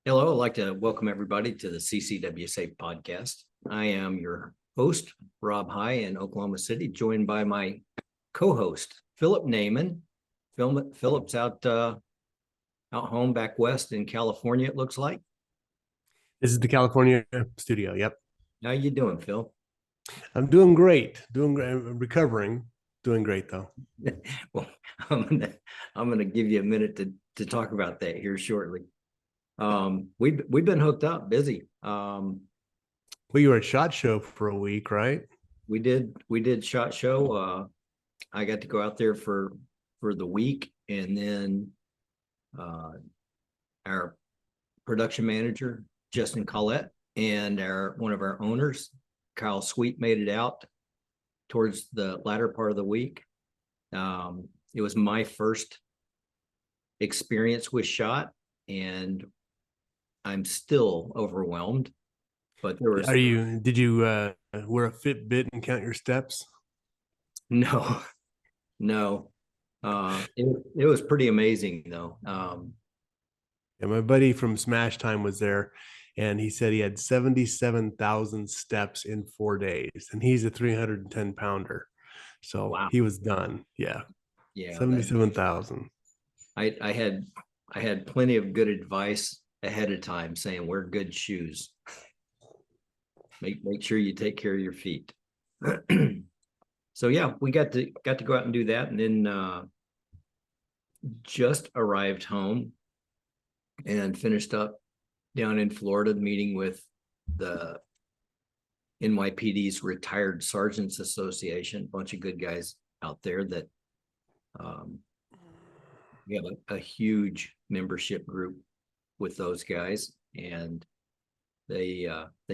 Hello, I'd like to welcome everybody to the CCW Safe podcast. I am your host, Rob High in Oklahoma City, joined by my co-host, Phillip Naiman. Phillip's out home back west in California, it looks like. This is the California studio. Yep. How you doing, Phil? I'm doing great. Doing great. I'm recovering. Doing great though. Well, I'm gonna I'm gonna give you a minute to talk about that here shortly. We've been hooked up, busy. Well, you were at SHOT Show for a week, right? We did SHOT Show. I got to go out there for the week, and then uh, our production manager Justin Collette and our one of our owners Kyle Sweet made it out towards the latter part of the week. It was my first experience with SHOT, and I'm still overwhelmed. But there was Did you wear a Fitbit and count your steps? no, no. It was pretty amazing though. Yeah, my buddy from Smash Time was there, and he said he had 77,000 steps in 4 days, and he's a 310 pounder. So Wow. he was done. Yeah. Yeah, that 77,000. I I had I had plenty of good advice ahead of time saying wear good shoes. Make sure you take care of your feet. So yeah, we got to go out and do that, and then just arrived home and finished up down in Florida meeting with the NYPD's Retired Sergeants Association, a bunch of good guys out there that um, we have a huge membership group with those guys, and they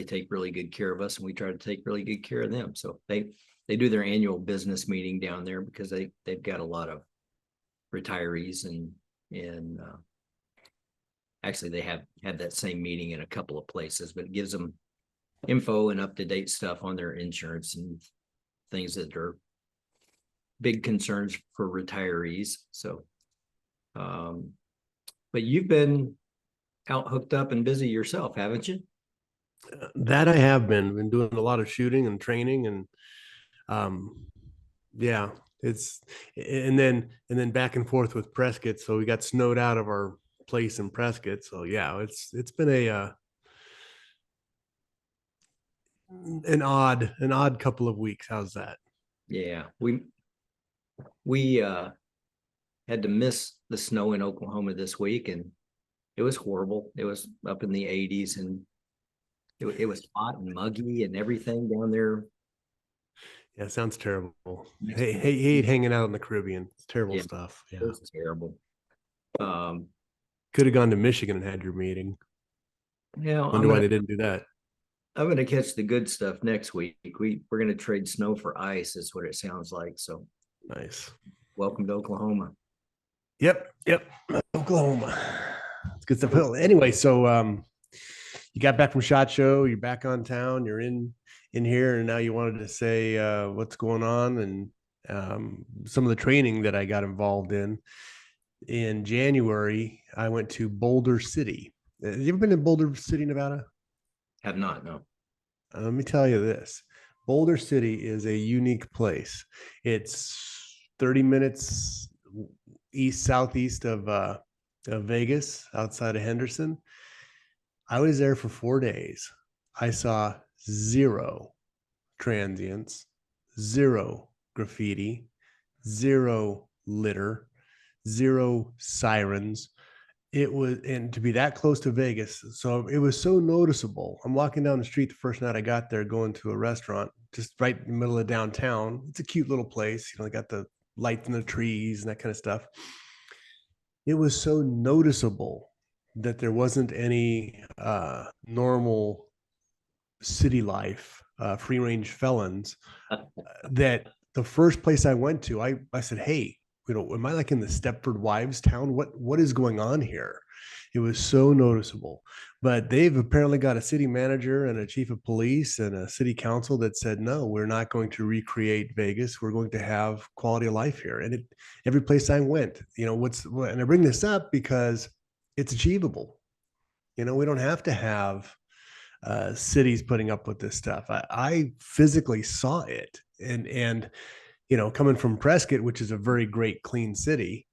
take really good care of us, and we try to take really good care of them. So they do their annual business meeting down there because they've got a lot of retirees, and actually they have that same meeting in a couple of places, but it gives them info and up-to-date stuff on their insurance and things that are big concerns for retirees. So but you've been out hooked up and busy yourself, haven't you? That I have been doing a lot of shooting and training, and um yeah, it's and then back and forth with Prescott. So we got snowed out of our place in Prescott. So yeah, it's been a an odd couple of weeks. How's that? Yeah, we had to miss the snow in Oklahoma this week, and it was horrible. It was up in the 80s, and it was hot and muggy and everything down there Yeah, it sounds terrible. next Hey, to hey, hate hanging out in the Caribbean. It's terrible yeah, stuff. it Yeah, was terrible. Um, could have gone to Michigan and had your meeting. yeah, Wonder why they didn't do that. I'm gonna catch the good stuff next week. We're gonna trade snow for ice, is what it sounds like. So Nice. welcome to Oklahoma. Yep. Oklahoma. It's good stuff. Well, anyway, so you got back from SHOT Show. You're back on town. You're in here, and now you wanted to say what's going on and some of the training that I got involved in. In January, I went to Boulder City. Have you ever been to Boulder City, Nevada? Have not, no. Let me tell you this. Boulder City is a unique place. It's 30 minutes east southeast of Vegas, outside of Henderson. I was there for 4 days. I saw zero transients, zero graffiti, zero litter, zero sirens. It was, and to be that close to Vegas, so it was so noticeable. I'm walking down the street the first night I got there, going to a restaurant just right in the middle of downtown. It's a cute little place, they got the lights in the trees and that kind of stuff. It was so noticeable that there wasn't any normal city life, free range felons. That the first place I went to, I said, "Hey, am I like in the Stepford Wives town? What is going on here?" It was so noticeable. But they've apparently got a city manager and a chief of police and a city council that said, no, we're not going to recreate Vegas. We're going to have quality of life here. And every place I went, and I bring this up because it's achievable. We don't have to have cities putting up with this stuff. I physically saw it, and coming from Prescott, which is a very great, clean city,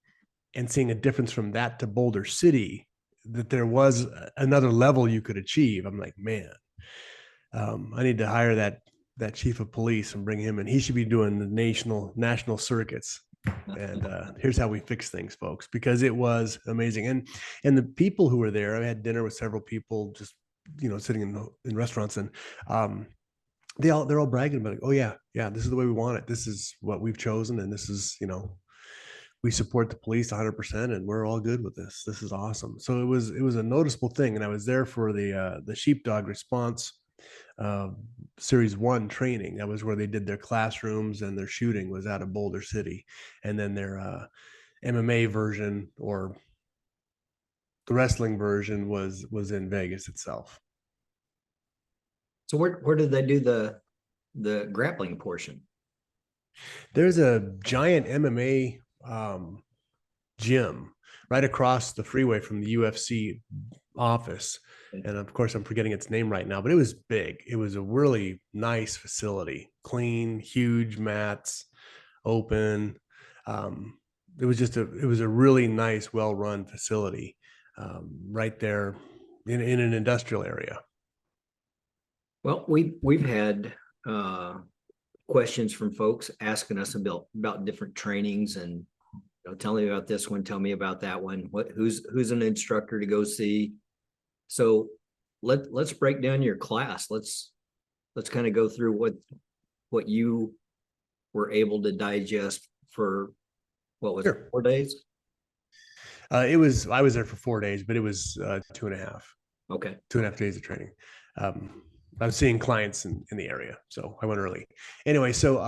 and seeing a difference from that to Boulder City, that there was another level you could achieve. I'm like, man, I need to hire that chief of police and bring him in. He should be doing the national circuits. And here's how we fix things, folks, because it was amazing. And the people who were there, I had dinner with several people, just sitting in restaurants, and they're all bragging about it. Oh yeah, this is the way we want it. This is what we've chosen, and this is we support the police 100%, and we're all good with this. This is awesome. So it was a noticeable thing, and I was there for the sheepdog response uh, series 1 training. That was where they did their classrooms, and their shooting was out of Boulder City, and then their MMA version, or the wrestling version, was in Vegas itself. So where did they do the grappling portion? There's a giant MMA gym right across the freeway from the UFC office. And of course, I'm forgetting its name right now, but it was big. It was a really nice facility, clean, huge mats, open. It was a really nice, well-run facility, right there in an industrial area. Well, we've had questions from folks asking us about different trainings, and tell me about this one, tell me about that one. Who's an instructor to go see? So let's break down your class. Let's kind of go through what you were able to digest for, what was it, 4 days? I was there for 4 days, but it was 2.5. Okay. 2.5 days of training. I was seeing clients in the area, so I went early. Anyway, so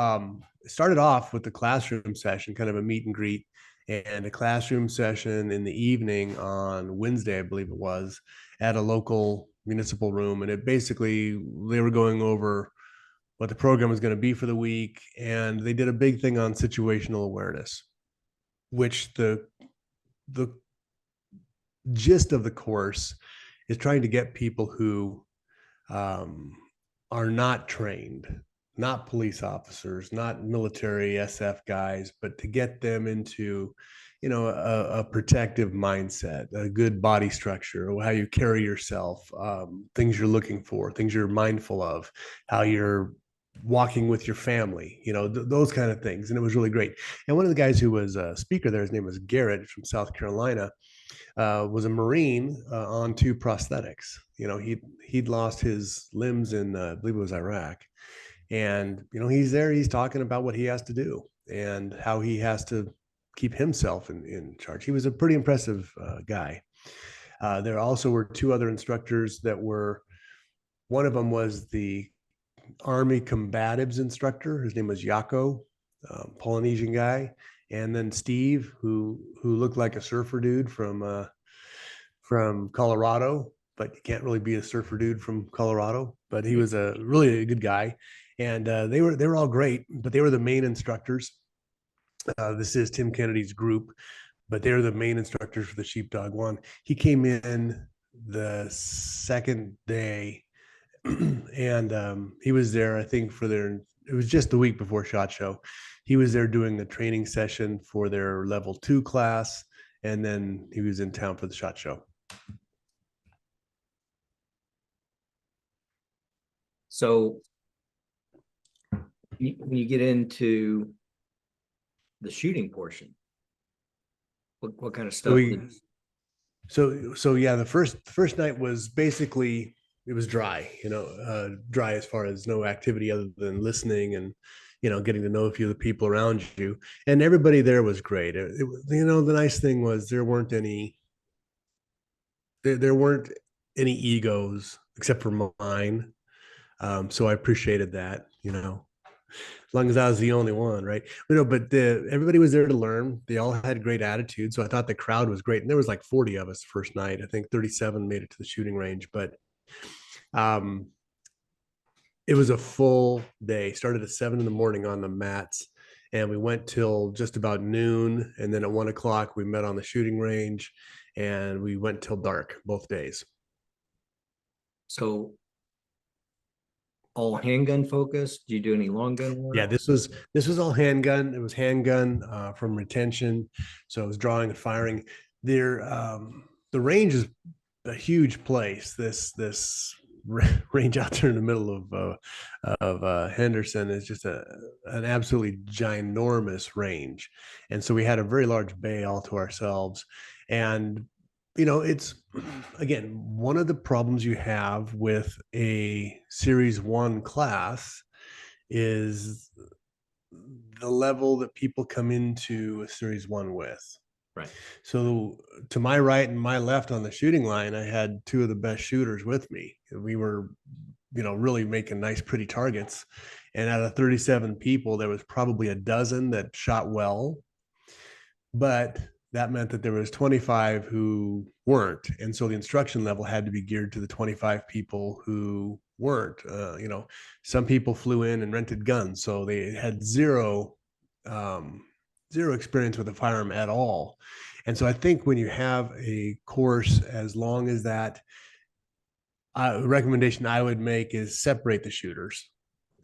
it started off with the classroom session, kind of a meet and greet, and a classroom session in the evening on Wednesday, I believe it was, at a local municipal room. And it basically, they were going over what the program was going to be for the week, and they did a big thing on situational awareness, which the gist of the course is trying to get people who are not trained, not police officers, not military SF guys, but to get them into, a protective mindset, a good body structure, how you carry yourself, things you're looking for, things you're mindful of, how you're walking with your family, those kind of things. And it was really great. And one of the guys who was a speaker there, his name was Garrett from South Carolina, was a Marine on 2 prosthetics. He'd lost his limbs in, I believe it was Iraq. And, he's there, he's talking about what he has to do and how he has to keep himself in charge. He was a pretty impressive guy. There also were 2 other instructors one of them was the Army combatives instructor. His name was Yako, Polynesian guy. And then Steve, who looked like a surfer dude from Colorado, but you can't really be a surfer dude from Colorado. But he was a really good guy, and they were all great. But they were the main instructors. This is Tim Kennedy's group, but they're the main instructors for the Sheepdog one. He came in the second day, and he was there, I think, it was just the week before SHOT Show. He was there doing a training session for their level 2 class, and then he was in town for the SHOT Show. So when you get into the shooting portion, what kind of stuff? So yeah, the first night was basically, it was dry, dry as far as no activity other than listening and, getting to know a few of the people around you. And everybody there was great. The nice thing was there weren't any egos except for mine. So I appreciated that, as long as I was the only one, right? But everybody was there to learn. They all had great attitude. So I thought the crowd was great. And there was like 40 of us the first night. I think 37 made it to the shooting range, but it was a full day. Started at 7 a.m. on the mats, and we went till just about noon. And then at 1 o'clock, we met on the shooting range, and we went till dark both days. So all handgun focused? Do you do any long gun work? Yeah, this was all handgun. It was handgun from retention, so it was drawing and firing. There, the range is a huge place. This range out there in the middle of Henderson is just an absolutely ginormous range, and so we had a very large bay all to ourselves. And it's again one of the problems you have with a Series 1 class is the level that people come into a Series 1 with. Right. So to my right and my left on the shooting line, I had two of the best shooters with me. We were, really making nice, pretty targets. And out of 37 people, there was probably a dozen that shot well, but that meant that there was 25 who weren't. And so the instruction level had to be geared to the 25 people who weren't. Some people flew in and rented guns, so they had zero experience with a firearm at all. And so I think when you have a course as long as that, recommendation I would make is separate the shooters.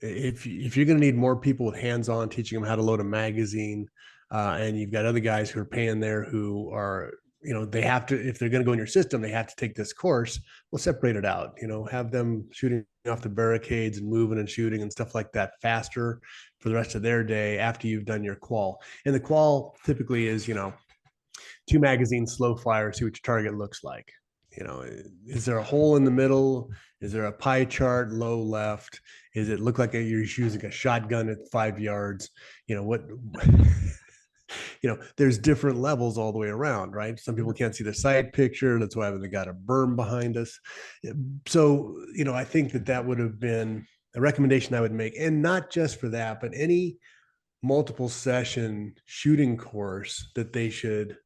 If you're going to need more people with hands-on teaching them how to load a magazine, and you've got other guys who are paying there who are, they have to, if they're going to go in your system, they have to take this course. We'll separate it out, have them shooting off the barricades and moving and shooting and stuff like that faster for the rest of their day after you've done your qual. And the qual typically is, 2 magazines, slow fire, see what your target looks like. Is there a hole in the middle? Is there a pie chart low left? Is it look like you're using a shotgun at 5 yards? What there's different levels all the way around, right? Some people can't see the side picture. That's why they got a berm behind us. So, I think that would have been a recommendation I would make. And not just for that, but any multiple session shooting course that they should,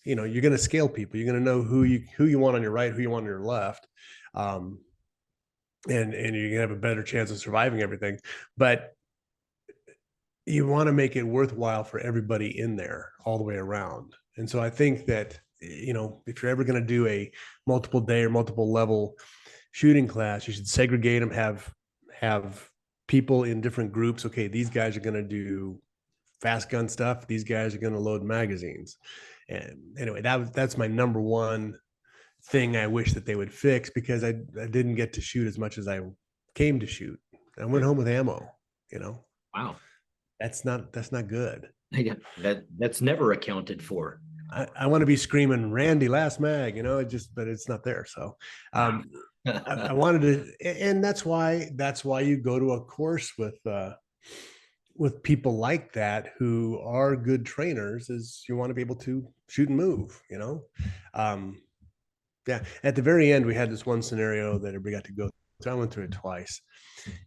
you're going to scale people. You're going to know who you want on your right, who you want on your left. And you're going to have a better chance of surviving everything. But you want to make it worthwhile for everybody in there all the way around. And so I think that, if you're ever going to do a multiple day or multiple level shooting class, you should segregate them, have people in different groups. Okay, these guys are going to do fast gun stuff. These guys are going to load magazines. And anyway, that's my number one thing I wish that they would fix, because I didn't get to shoot as much as I came to shoot. I went home with ammo, Wow. That's not good. Yeah, that's never accounted for. I want to be screaming Randy last mag, but it's not there. So I wanted to, and that's why you go to a course with people like that who are good trainers, is you want to be able to shoot and move, yeah. At the very end, we had this one scenario that everybody got to go through. I went through it twice,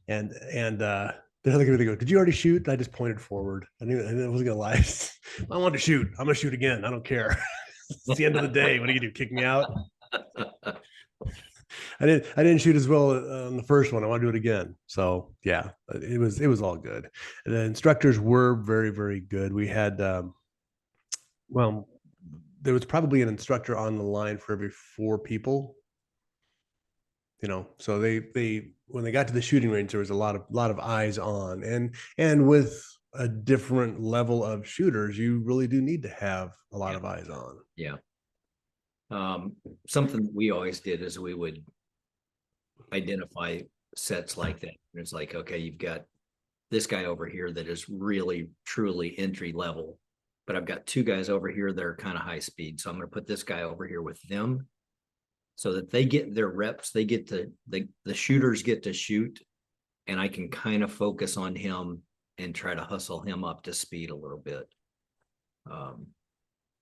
and the other guy, they go, "Did you already shoot?" And I just pointed forward. I wasn't gonna lie. I wanted to shoot. I'm gonna shoot again. I don't care. It's the end of the day. What do you do? Kick me out? I didn't shoot as well on the first one. I want to do it again. So yeah, it was all good. And the instructors were very, very good. We had well, there was probably an instructor on the line for every 4 people. So they when they got to the shooting range, there was a lot of eyes on, and with a different level of shooters, you really do need to have a lot of eyes on. Yeah. Something that we always did is we would identify sets like that. It's like, okay, you've got this guy over here that is really truly entry level, but I've got 2 guys over here that are kind of high speed. So I'm going to put this guy over here with them so that they get their reps. They get to, the shooters get to shoot, and I can kind of focus on him and try to hustle him up to speed a little bit.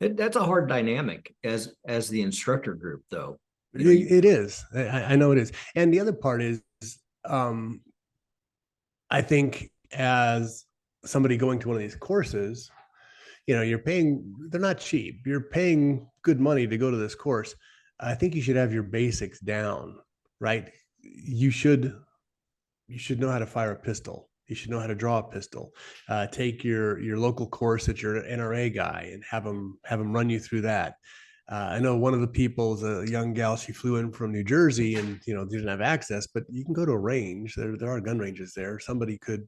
That's a hard dynamic as the instructor group, though. It is. I know it is. And the other part is, I think as somebody going to one of these courses, you're paying, they're not cheap. You're paying good money to go to this course. I think you should have your basics down, right? You should know how to fire a pistol. You should know how to draw a pistol. Take your local course at your NRA guy and have them run you through that. I know one of the people is a young gal. She flew in from New Jersey, and didn't have access. But you can go to a range. There are gun ranges there. Somebody could.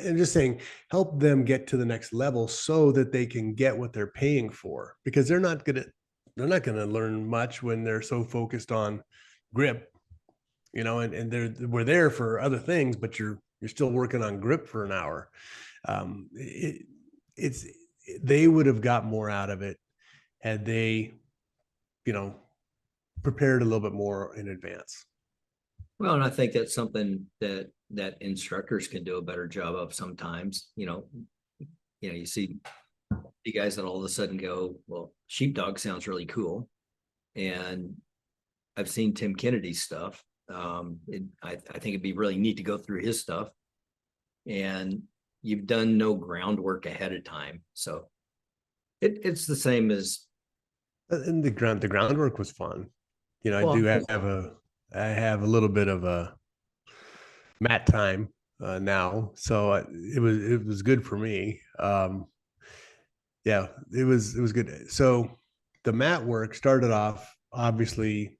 I'm just saying, help them get to the next level so that they can get what they're paying for, because they're not gonna learn much when they're so focused on grip, and we're there for other things, but you're still working on grip for an hour. It's they would have got more out of it had they, you know, prepared a little bit more in advance. Well, and I think that's something that instructors can do a better job of sometimes. You see the guys that all of a sudden go, well, sheepdog sounds really cool. And I've seen Tim Kennedy's stuff. I think it'd be really neat to go through his stuff. And you've done no groundwork ahead of time. So it's the same as, And the groundwork was fun. I well, do I have a little bit of a mat time now, so it was good for me. Yeah, it was good. So the mat work started off, obviously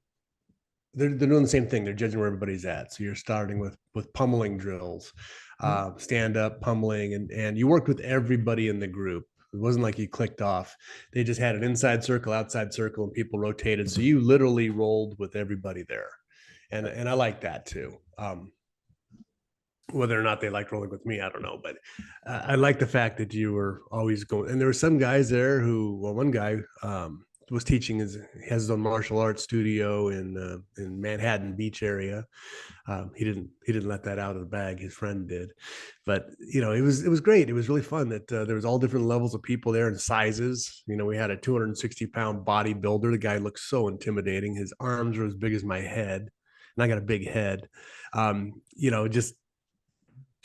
they're doing the same thing. They're judging where everybody's at. So you're starting with pummeling drills, stand up pummeling, and you worked with everybody in the group. It wasn't like you clicked off. They just had an inside circle, outside circle, and people rotated. So you literally rolled with everybody there, and I like that too. Whether or not they liked rolling with me, I don't know, but I like the fact that you were always going. And there were some guys there who, well, one guy was teaching has his own martial arts studio in Manhattan Beach area. He didn't let that out of the bag. His friend did, but it was great. It was really fun that there was all different levels of people there and sizes. We had a 260-pound bodybuilder. The guy looked so intimidating. His arms were as big as my head, and I got a big head. Just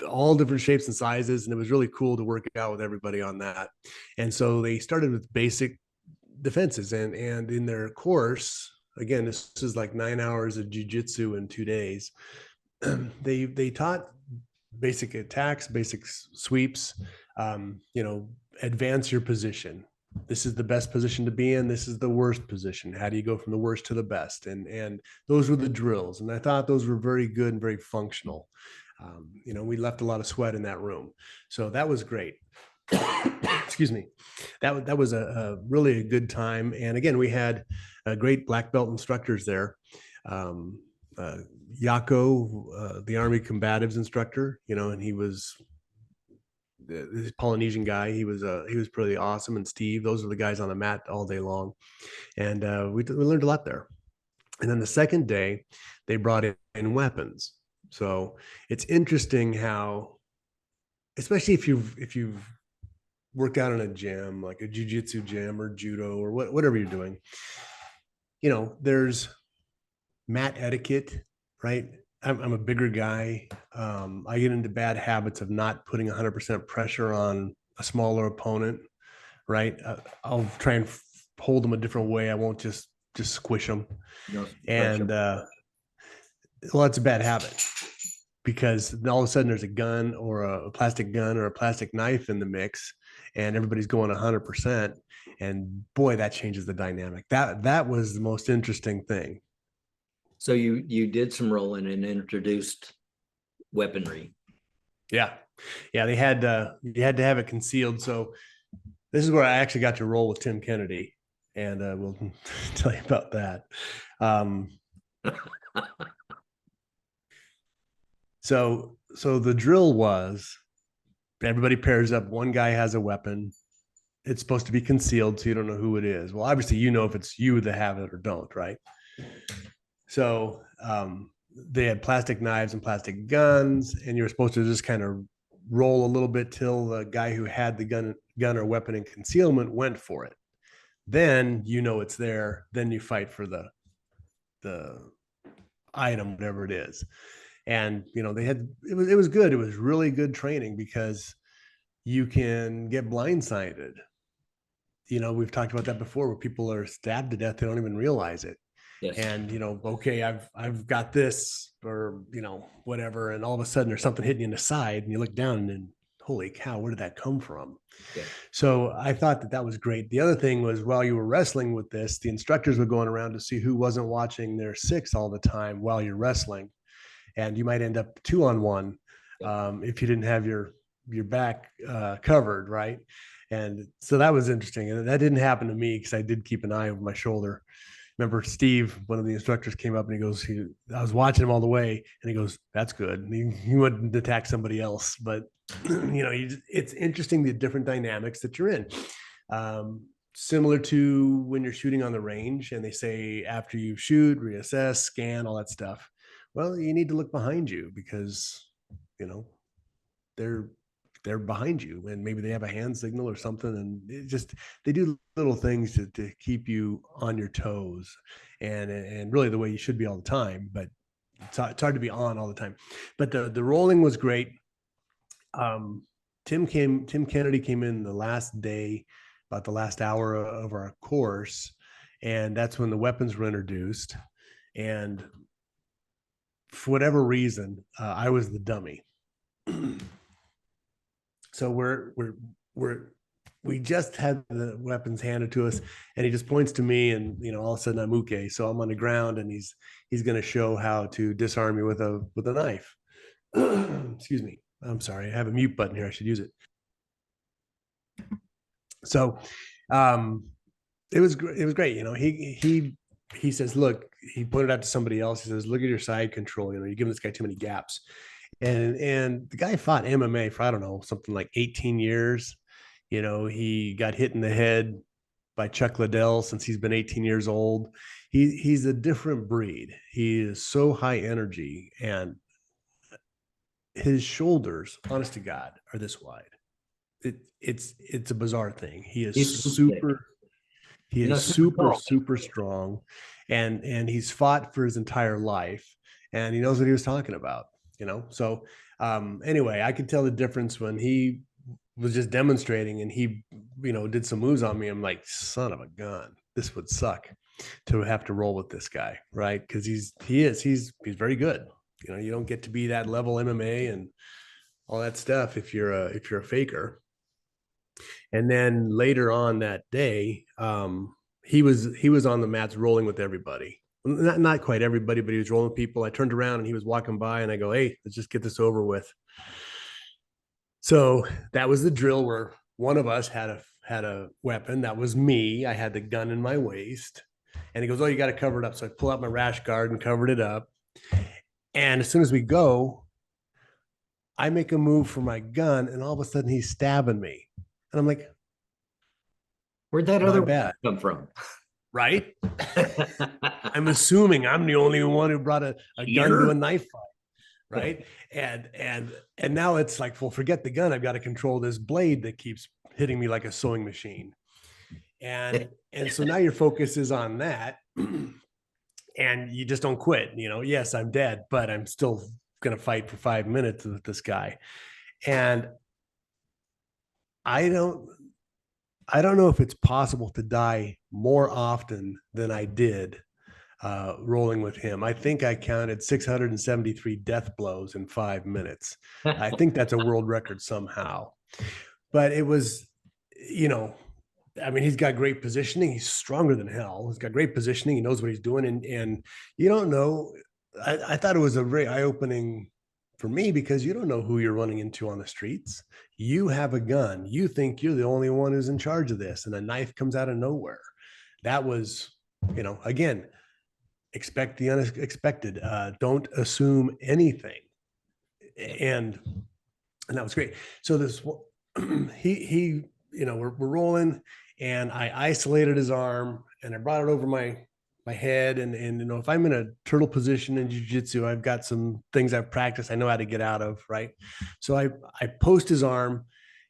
all different shapes and sizes, and it was really cool to work out with everybody on that. And so they started with basic defenses, and in their course, again, this is like 9 hours of jiu-jitsu in 2 days. They taught basic attacks, basic sweeps, advance your position. This is the best position to be in. This is the worst position. How do you go from the worst to the best? And those were the drills, and I thought those were very good and very functional. We left a lot of sweat in that room, so that was great. Excuse me. That was really a good time. And again, we had great black belt instructors there. Yako, the Army combatives instructor, and he was this Polynesian guy. He was pretty awesome. And Steve, those are the guys on the mat all day long, and we learned a lot there. And then the second day, they brought in weapons. So it's interesting how, especially if you've worked out in a gym, like a jiu-jitsu gym or judo or whatever you're doing, there's mat etiquette, right? I'm a bigger guy. I get into bad habits of not putting 100% pressure on a smaller opponent, right? I'll try and hold them a different way. I won't just squish them. And well, that's a bad habit, because all of a sudden there's a gun or a plastic gun or a plastic knife in the mix, and everybody's going 100%. And boy, that changes the dynamic. That was the most interesting thing. So you did some rolling and introduced weaponry. Yeah. They had you had to have it concealed. So this is where I actually got to roll with Tim Kennedy, and we'll tell you about that. So the drill was, everybody pairs up. One guy has a weapon. It's supposed to be concealed, so you don't know who it is. Well, obviously, if it's you that have it or don't, right? So they had plastic knives and plastic guns, and you were supposed to just kind of roll a little bit till the guy who had the gun or weapon in concealment went for it. Then it's there. Then you fight for the item, whatever it is. And they had it was good. It was really good training, because you can get blindsided. We've talked about that before, where people are stabbed to death, they don't even realize it. Yes. And okay, I've got this, or whatever, and all of a sudden there's something hitting you in the side, and you look down, and then holy cow, where did that come from? Yeah. So I thought that that was great. The other thing was, while you were wrestling with this, the instructors were going around to see who wasn't watching their six all the time while you're wrestling, and you might end up 2-on-1 Yep. if you didn't have your back covered, right? And so that was interesting, and that didn't happen to me because I did keep an eye over my shoulder. Remember Steve, one of the instructors, came up and he goes, I was watching him all the way, and he goes, "That's good." And he wouldn't attack somebody else, but it's interesting the different dynamics that you're in. Similar to when you're shooting on the range, and they say after you shoot, reassess, scan, all that stuff. Well, you need to look behind you because you know they're they're behind you, and maybe they have a hand signal or something, and it just they do little things to keep you on your toes, and really the way you should be all the time. But it's hard to be on all the time. But the rolling was great. um, Tim Kennedy came in the last day, about the last hour of our course, and that's when the weapons were introduced. And for whatever reason, I was the dummy. So we just had the weapons handed to us, and he just points to me, and all of a sudden I'm okay. So I'm on the ground, and he's going to show how to disarm me with a knife. Excuse me. I'm sorry. I have a mute button here. I should use it. So, it was great. He says, look, he pointed out to somebody else. He says, look at your side control. You're giving this guy too many gaps. And the guy fought MMA for, I don't know, something like 18 years. He got hit in the head by Chuck Liddell since he's been 18 years old. He's a different breed. He is so high energy, and his shoulders, honest to God, are this wide. It's a bizarre thing. He is super strong, and he's fought for his entire life, and he knows what he was talking about. So anyway, I could tell the difference when he was just demonstrating, and he did some moves on me. I'm like, son of a gun, this would suck to have to roll with this guy, right? Because he's very good. You don't get to be that level MMA and all that stuff if you're a faker. And then later on that day, he was on the mats rolling with everybody. Not quite everybody, but he was rolling with people. I turned around and he was walking by, and I go, "Hey, let's just get this over with." So that was the drill where one of us had a weapon. That was me. I had the gun in my waist, and he goes, "Oh, you got to cover it up." So I pull out my rash guard and covered it up. And as soon as we go, I make a move for my gun, and all of a sudden he's stabbing me. And I'm like, where'd that other bad come from? Right? I'm assuming I'm the only one who brought a gun to a knife fight. Right. And now it's like, well, forget the gun. I've got to control this blade that keeps hitting me like a sewing machine. And so now your focus is on that. And you just don't quit. Yes, I'm dead, but I'm still going to fight for 5 minutes with this guy. And I don't know if it's possible to die more often than I did rolling with him. I think I counted 673 death blows in 5 minutes. I think that's a world record somehow. But it was, he's got great positioning. He's stronger than hell. He's got great positioning. He knows what he's doing. And you don't know. I thought it was a very eye-opening for me, because you don't know who you're running into on the streets. You have a gun. You think you're the only one who's in charge of this, and a knife comes out of nowhere. That was, again, expect the unexpected. Don't assume anything. And that was great. So this, we're rolling, and I isolated his arm, and I brought it over my head. And if I'm in a turtle position in jiu-jitsu, I've got some things I've practiced. I know how to get out of, right? So I post his arm,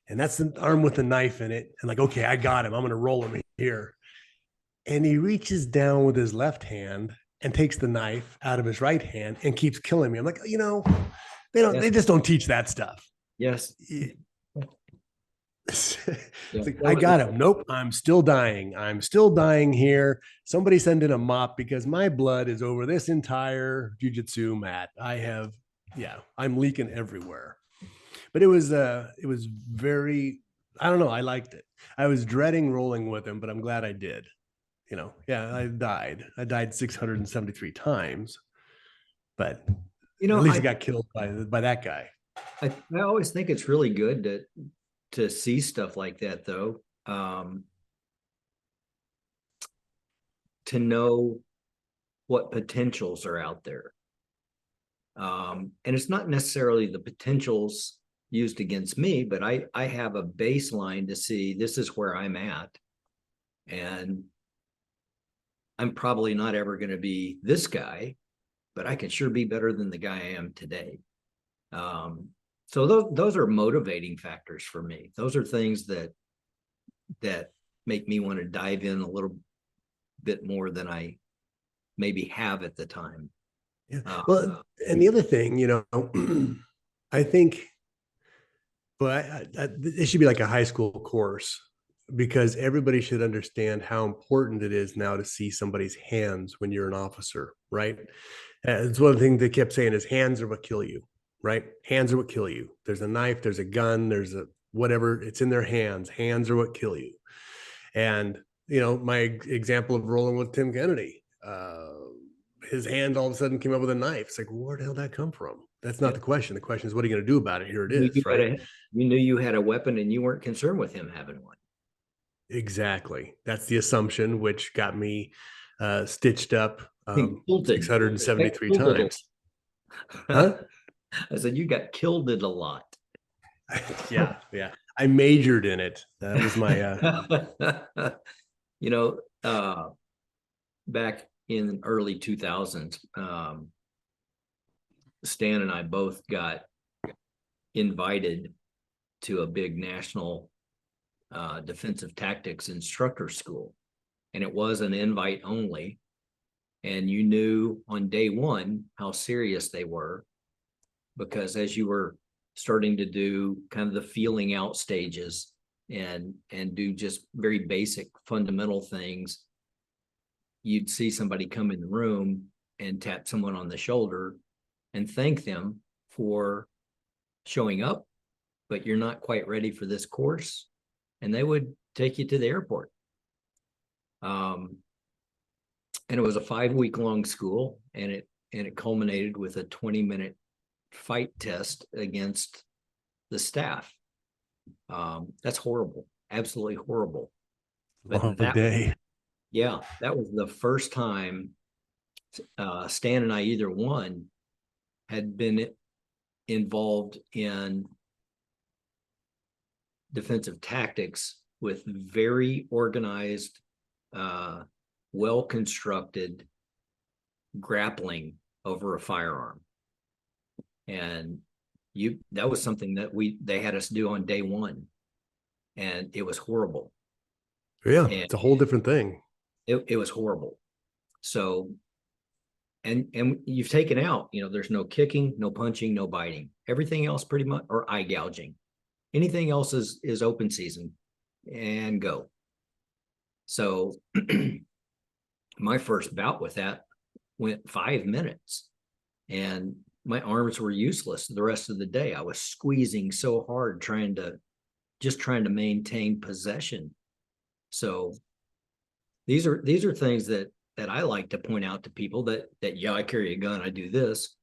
and that's the arm with the knife in it. And like, okay, I got him. I'm going to roll him here. And he reaches down with his left hand and takes the knife out of his right hand and keeps killing me. I'm like, they just don't teach that stuff. Yes. Like, I got him. Nope. I'm still dying. I'm still dying here. Somebody send in a mop, because my blood is over this entire jiu-jitsu mat. I'm leaking everywhere. but it was very, I don't know, I liked it. I was dreading rolling with him, but I'm glad I did. Yeah, I died 673 times, but You at know, least I got killed by that guy. I always think it's really good to see stuff like that though. To know what potentials are out there. And it's not necessarily the potentials used against me, but I have a baseline to see this is where I'm at. And I'm probably not ever going to be this guy, but I can sure be better than the guy I am today. So those are motivating factors for me. Those are things that make me want to dive in a little bit more than I maybe have at the time. Yeah. Well, and the other thing, I think, well, it should be like a high school course because everybody should understand how important it is now to see somebody's hands when you're an officer, right? It's one of the things they kept saying is hands are what kill you, right? Hands are what kill you. There's a knife, there's a gun, there's a whatever, it's in their hands. Hands are what kill you. And, my example of rolling with Tim Kennedy, his hand all of a sudden came up with a knife. It's like, where the hell did that come from? That's not Yep. the question. The question is, what are you going to do about it? Here it You, is, right? you knew you had a weapon and you weren't concerned with him having one. Exactly. That's the assumption, which got me stitched up Kilted. 673 Kilted. times. Huh? I said, you got killed it a lot. Yeah. Yeah. I majored in it. That was my, you know, back in early 2000s, Stan and I both got invited to a big national defensive tactics instructor school. And it was an invite only. And you knew on day one how serious they were, because as you were starting to do kind of the feeling out stages and do just very basic fundamental things, you'd see somebody come in the room and tap someone on the shoulder and thank them for showing up, but you're not quite ready for this course. And they would take you to the airport. And it was a 5-week long school, and it culminated with a 20-minute fight test against the staff. That's horrible, absolutely horrible. long But day. yeah, that was the first time Stan and I, either one, had been involved in defensive tactics with very organized, well-constructed grappling over a firearm. And that was something that they had us do on day one, and it was horrible. Yeah, And it's a whole different thing. it was horrible. So, and you've taken out, there's no kicking, no punching, no biting. Everything else pretty much, or eye gouging. Anything else is open season and go. So my first bout with that went 5 minutes, and my arms were useless the rest of the day. I was squeezing so hard trying to maintain possession. So these are things that I like to point out to people that yeah, I carry a gun, I do this.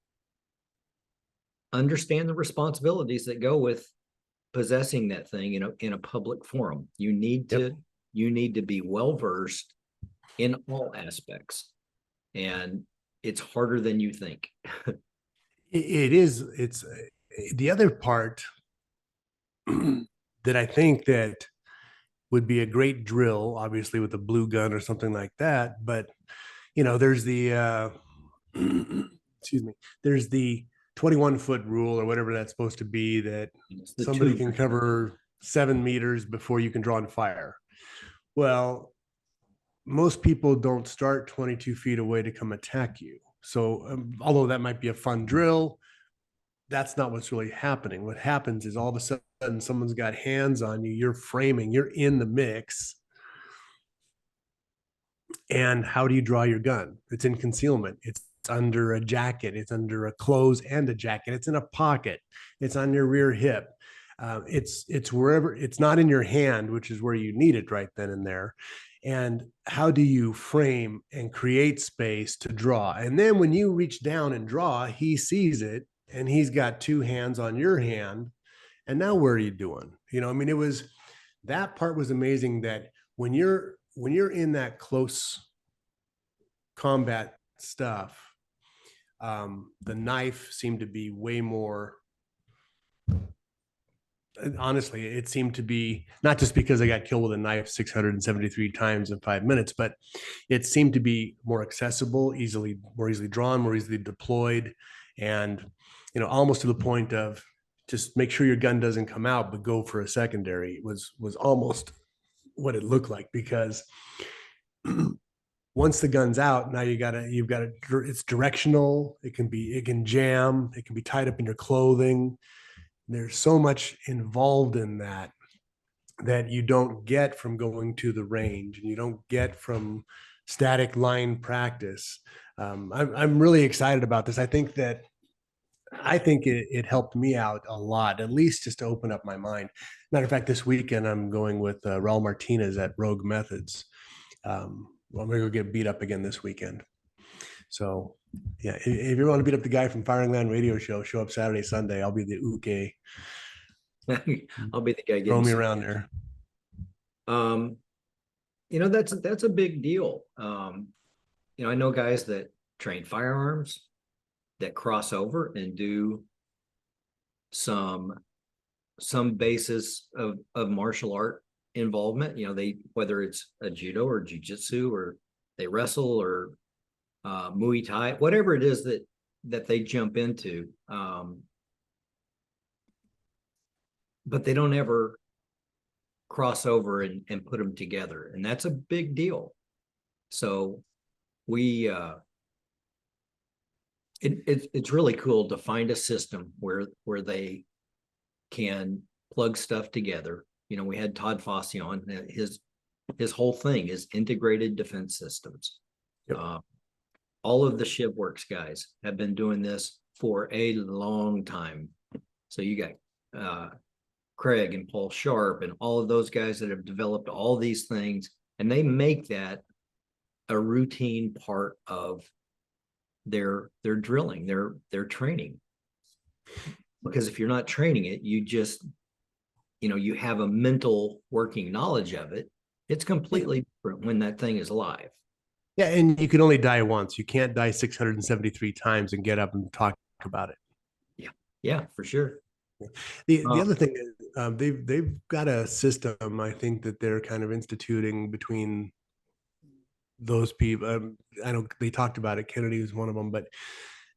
Understand the responsibilities that go with possessing that thing in a public forum. You need to be well versed in all aspects, and it's harder than you think. It is. It's the other part that I think that would be a great drill, obviously with a blue gun or something like that. But there's the excuse me, there's the 21-foot rule or whatever that's supposed to be, that somebody can cover 7 meters before you can draw and fire. Well, most people don't start 22 feet away to come attack you. So although that might be a fun drill, that's not what's really happening. What happens is all of a sudden someone's got hands on you, you're framing, you're in the mix. And how do you draw your gun? It's in concealment. It's under a jacket. It's under a clothes and a jacket. It's in a pocket. It's on your rear hip. It's wherever, it's not in your hand, which is where you need it right then and there. And how do you frame and create space to draw? And then when you reach down and draw, he sees it and he's got two hands on your hand. And now what are you doing? You know, I mean, it was, that part was amazing, that when you're in that close combat stuff, the knife seemed to be way more, honestly, it seemed to be, not just because I got killed with a knife 673 times in 5 minutes, but it seemed to be more accessible, more easily drawn, more easily deployed. And, you know, almost to the point of just make sure your gun doesn't come out, but go for a secondary was almost what it looked like, because once the gun's out, now you've got it's directional. It can jam, it can be tied up in your clothing. There's so much involved in that that you don't get from going to the range, and you don't get from static line practice. I'm really excited about this. I think it helped me out a lot, at least just to open up my mind. Matter of fact, this weekend I'm going with Raul Martinez at Rogue Methods. I'm going to go get beat up again this weekend. So, yeah, if you want to beat up the guy from Firing Line Radio Show, show up Saturday, Sunday. I'll be the uke. I'll be the guy Throw getting me around there. You know, that's a big deal. You know, I know guys that train firearms that cross over and do some basis of martial art involvement. You know, they, whether it's a judo or jujitsu, or they wrestle, or Muay Thai, whatever it is that they jump into. But they don't ever cross over and put them together. And that's a big deal. So we, it's really cool to find a system where they can plug stuff together. You know, we had Todd Fossey on. His whole thing is integrated defense systems. Yep. All of the ShipWorks guys have been doing this for a long time. So you got Craig and Paul Sharp and all of those guys that have developed all these things, and they make that a routine part of their drilling, their training. Because if you're not training it, you just, you know, you have a mental working knowledge of it. It's completely different when that thing is live. Yeah, and you can only die once. You can't die 673 times and get up and talk about it. Yeah, for sure. The other thing is, they've got a system, I think, that they're kind of instituting between those people. I know they talked about it. Kennedy was one of them, but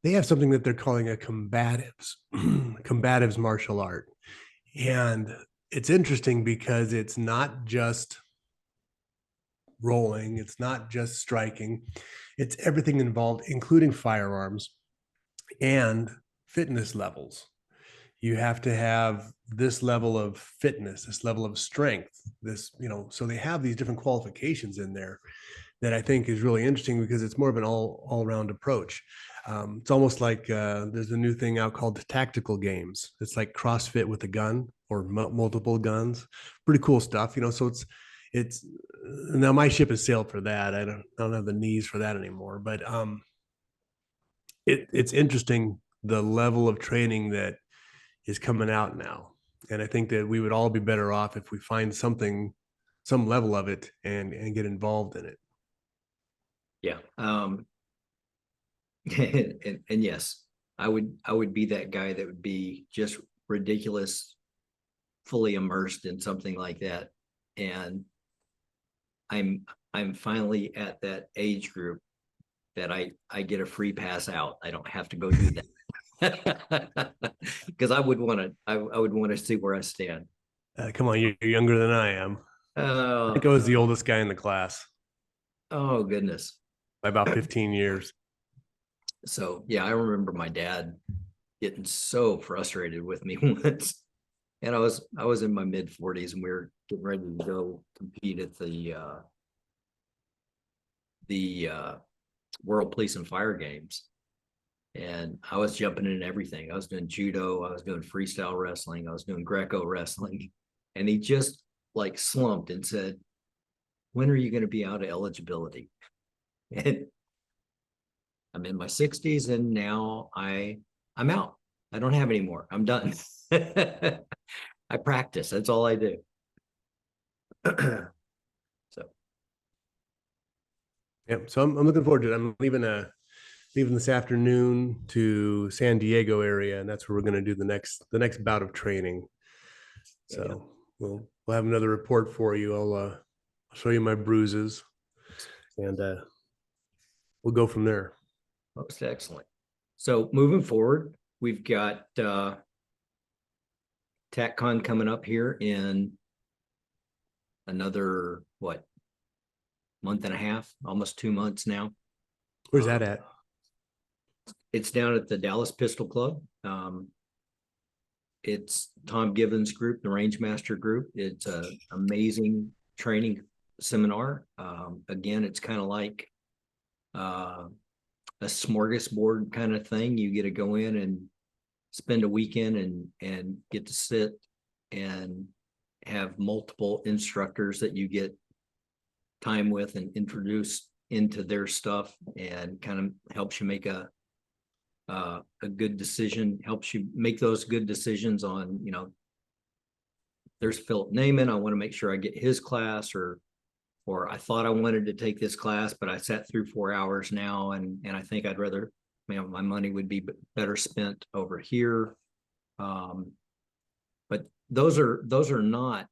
they have something that they're calling a combatives martial art. And it's interesting because it's not just rolling, it's not just striking, it's everything involved, including firearms and fitness levels. You have to have this level of fitness, this level of strength, this, you know, so they have these different qualifications in there that I think is really interesting, because it's more of an all-round approach. It's almost like there's a new thing out called tactical games. It's like CrossFit with a gun, or multiple guns. Pretty cool stuff, you know. So it's now my ship has sailed for that. I don't have the knees for that anymore. But it's interesting, the level of training that is coming out now, and I think that we would all be better off if we find something, some level of it, and get involved in it. Yeah. And yes, I would be that guy that would be just ridiculous, fully immersed in something like that. And I'm finally at that age group that I get a free pass out. I don't have to go do that. Because I would want to see where I stand. Come on, you're younger than I am. I think I was the oldest guy in the class Oh goodness. by about 15 years. So yeah, I remember my dad getting so frustrated with me once. And I was in my mid 40s, and we were getting ready to go compete at the World Police and Fire Games. And I was jumping in everything. I was doing judo, I was doing freestyle wrestling, I was doing Greco wrestling. And he just like slumped and said, when are you going to be out of eligibility? And I'm in my 60s and now I'm out. I don't have any more. I'm done. I practice. That's all I do. So Yeah, so I'm looking forward to it. I'm leaving this afternoon to San Diego area, and that's where we're going to do the next bout of training. So yeah, we'll have another report for you. I'll show you my bruises, and we'll go from there. most excellent. So moving forward, we've got TACCon coming up here in another month and a half, almost 2 months now. Where's that at? It's down at the Dallas Pistol Club. It's Tom Gibbons' group, the Range Master group. It's an amazing training seminar. Again, it's kind of like a smorgasbord kind of thing. You get to go in and spend a weekend and get to sit and have multiple instructors that you get time with and introduce into their stuff, and kind of helps you make a good decision, helps you make those good decisions on, there's Phillip Naiman. I want to make sure I get his class, or I thought I wanted to take this class, but I sat through 4 hours now, and I think I'd rather, my money would be better spent over here. But those are not.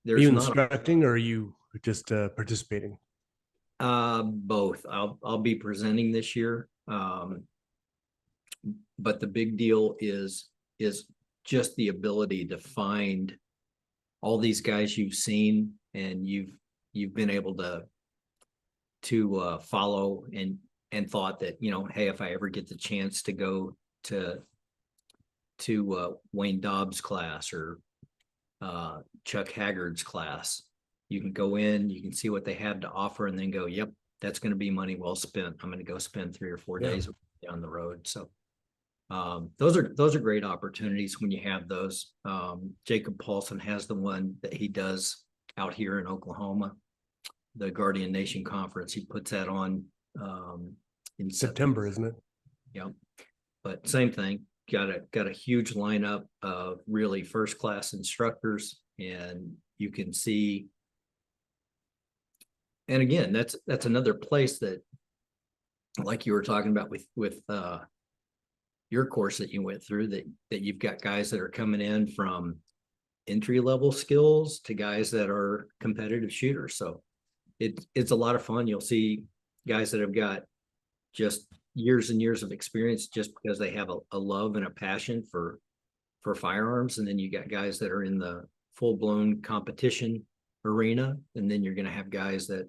Are you instructing, or are you just participating? Both. I'll be presenting this year. But the big deal is just the ability to find all these guys you've seen and you've been able to follow and thought that, hey, if I ever get the chance to go to Wayne Dobbs' class or Chuck Haggard's class, you can go in, you can see what they have to offer, and then go, yep, that's going to be money well spent. I'm going to go spend 3 or 4 days down the road. So those are great opportunities when you have those. Jacob Paulson has the one that he does out here in Oklahoma, the Guardian Nation Conference. He puts that on in September, isn't it? Yeah, but same thing. Got a huge lineup of really first class instructors, and you can see. And again, that's another place that, like you were talking about with your course that you went through, that you've got guys that are coming in from entry level skills to guys that are competitive shooters. So it's a lot of fun. You'll see guys that have got just years and years of experience just because they have a love and a passion for firearms. And then you got guys that are in the full blown competition arena. And then you're going to have guys that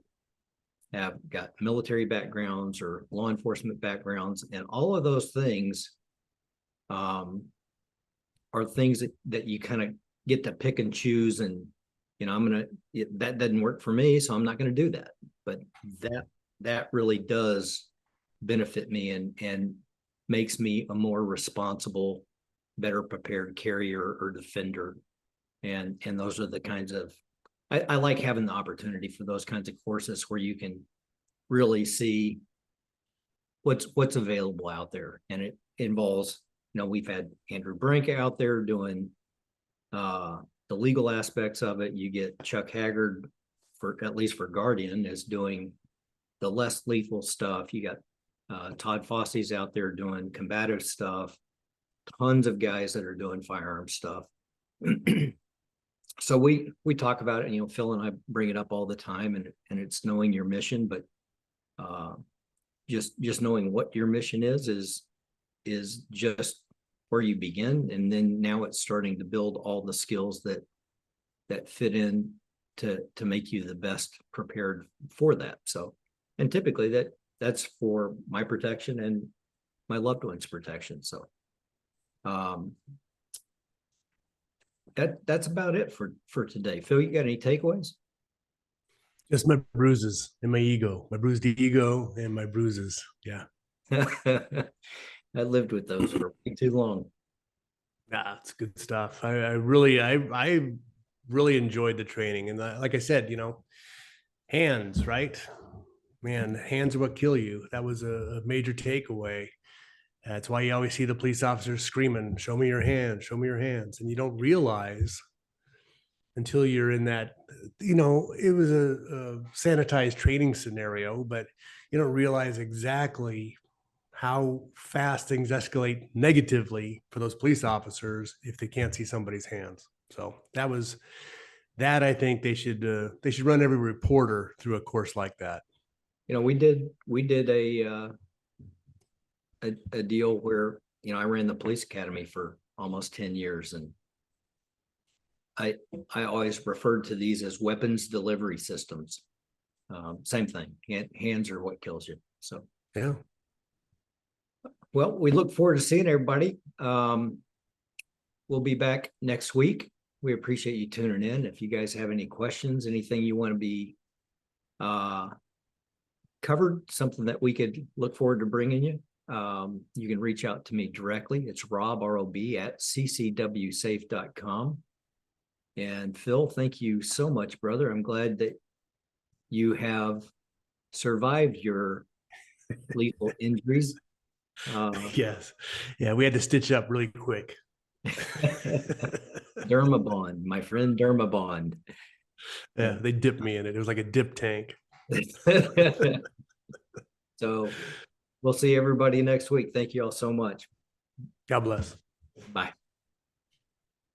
have got military backgrounds or law enforcement backgrounds, and all of those things are things that you kind of get to pick and choose. And that doesn't work for me, so I'm not going to do that. But that really does benefit me and makes me a more responsible, better prepared carrier or defender. And those are the kinds of, I like having the opportunity for those kinds of courses where you can really see what's available out there. And it involves, we've had Andrew Brink out there doing the legal aspects of it. You get Chuck Haggard, at least for Guardian, is doing the less lethal stuff. You got Todd Fosse's out there doing combative stuff. Tons of guys that are doing firearm stuff. So we talk about it, Phil and I bring it up all the time, and it's knowing your mission, but just knowing what your mission is just where you begin. And then now it's starting to build all the skills that fit in to make you the best prepared for that. So, and typically that's for my protection and my loved ones' protection. So that's about it for today. Phil, you got any takeaways? Just my bruises and my ego, my bruised ego and my bruises. Yeah. I lived with those for way too long. Yeah, it's good stuff. I really enjoyed the training, and like I said, hands, right? Man, hands are what kill you. That was a major takeaway. That's why you always see the police officers screaming, "Show me your hands, show me your hands," and you don't realize until you're in that. It was a sanitized training scenario, but you don't realize exactly how fast things escalate negatively for those police officers if they can't see somebody's hands. So that I think they should run every reporter through a course like that. We did a deal where, I ran the police academy for almost 10 years, and I always referred to these as weapons delivery systems. Same thing. Hands are what kills you. So, Yeah. well, we look forward to seeing everybody. We'll be back next week. We appreciate you tuning in. If you guys have any questions, anything you want to be covered, something that we could look forward to bringing you, you can reach out to me directly. It's Rob, R-O-B, at ccwsafe.com. And Phil, thank you so much, brother. I'm glad that you have survived your lethal injuries. Yes. Yeah, we had to stitch up really quick. Dermabond, my friend Dermabond. Yeah, they dipped me in it. It was like a dip tank. So we'll see everybody next week. Thank you all so much. God bless. Bye.